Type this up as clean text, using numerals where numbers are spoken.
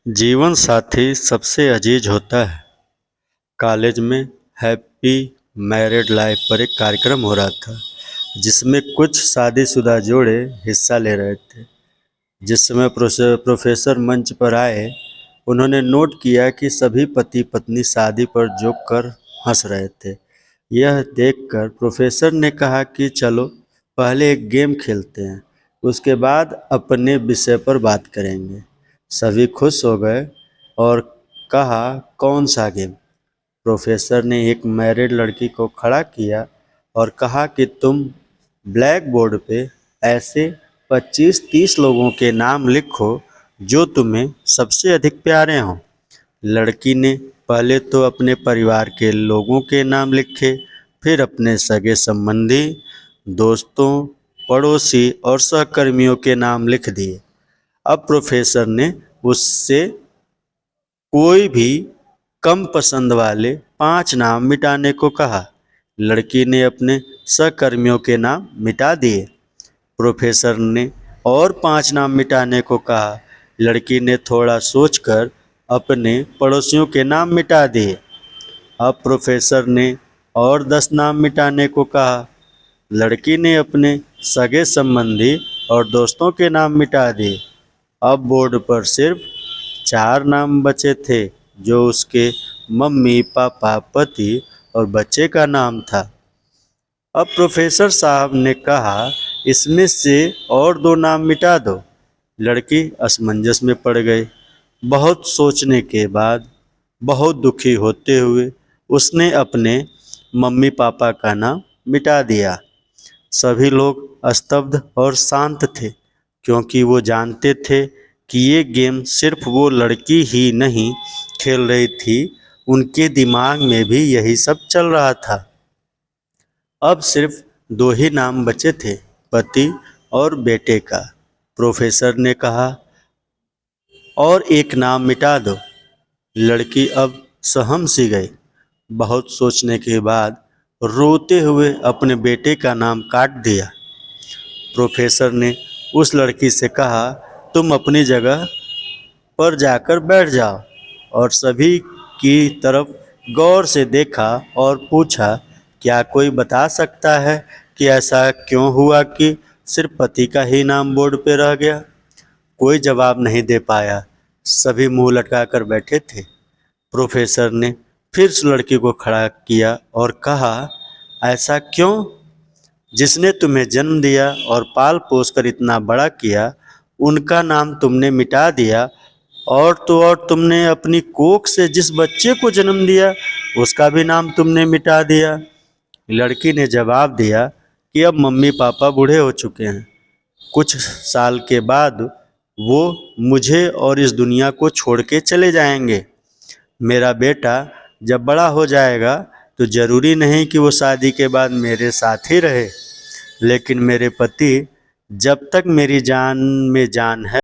जीवन साथी सबसे अजीज होता है। कॉलेज में हैप्पी मैरिड लाइफ पर एक कार्यक्रम हो रहा था जिसमें कुछ शादीशुदा जोड़े हिस्सा ले रहे थे। जिस समय प्रोफेसर मंच पर आए, उन्होंने नोट किया कि सभी पति पत्नी शादी पर जोक कर हंस रहे थे। यह देखकर प्रोफेसर ने कहा कि चलो पहले एक गेम खेलते हैं, उसके बाद अपने विषय पर बात करेंगे। सभी खुश हो गए और कहा, कौन सा गेम? प्रोफेसर ने एक मैरिड लड़की को खड़ा किया और कहा कि तुम ब्लैक बोर्ड पे ऐसे 25-30 लोगों के नाम लिखो जो तुम्हें सबसे अधिक प्यारे हों। लड़की ने पहले तो अपने परिवार के लोगों के नाम लिखे, फिर अपने सगे संबंधी, दोस्तों, पड़ोसी और सहकर्मियों के नाम लिख दिए। अब प्रोफेसर ने उससे कोई भी कम पसंद वाले 5 नाम मिटाने को कहा। लड़की ने अपने सहकर्मियों के नाम मिटा दिए। प्रोफेसर ने और 5 नाम मिटाने को कहा। लड़की ने थोड़ा सोचकर अपने पड़ोसियों के नाम मिटा दिए। अब प्रोफेसर ने और 10 नाम मिटाने को कहा। लड़की ने अपने सगे संबंधी और दोस्तों के नाम मिटा दिए। अब बोर्ड पर सिर्फ 4 नाम बचे थे, जो उसके मम्मी पापा, पति और बच्चे का नाम था। अब प्रोफेसर साहब ने कहा, इसमें से और 2 नाम मिटा दो। लड़की असमंजस में पड़ गई। बहुत सोचने के बाद, बहुत दुखी होते हुए उसने अपने मम्मी पापा का नाम मिटा दिया। सभी लोग स्तब्ध और शांत थे, क्योंकि वो जानते थे कि ये गेम सिर्फ वो लड़की ही नहीं खेल रही थी, उनके दिमाग में भी यही सब चल रहा था। अब सिर्फ 2 ही नाम बचे थे, पति और बेटे का। प्रोफेसर ने कहा, और एक नाम मिटा दो। लड़की अब सहम सी गई। बहुत सोचने के बाद रोते हुए अपने बेटे का नाम काट दिया। प्रोफेसर ने उस लड़की से कहा, तुम अपनी जगह पर जाकर बैठ जाओ, और सभी की तरफ गौर से देखा और पूछा, क्या कोई बता सकता है कि ऐसा क्यों हुआ कि सिर्फ पति का ही नाम बोर्ड पे रह गया? कोई जवाब नहीं दे पाया। सभी मुंह लटकाकर बैठे थे। प्रोफेसर ने फिर उस लड़की को खड़ा किया और कहा, ऐसा क्यों? जिसने तुम्हें जन्म दिया और पाल पोस कर इतना बड़ा किया, उनका नाम तुमने मिटा दिया, और तो और तुमने अपनी कोख से जिस बच्चे को जन्म दिया, उसका भी नाम तुमने मिटा दिया। लड़की ने जवाब दिया कि अब मम्मी पापा बूढ़े हो चुके हैं। कुछ साल के बाद वो मुझे और इस दुनिया को छोड़ के चले जाएंगे। मेरा बेटा जब बड़ा हो जाएगा तो ज़रूरी नहीं कि वो शादी के बाद मेरे साथ ही रहे, लेकिन मेरे पति जब तक मेरी जान में जान है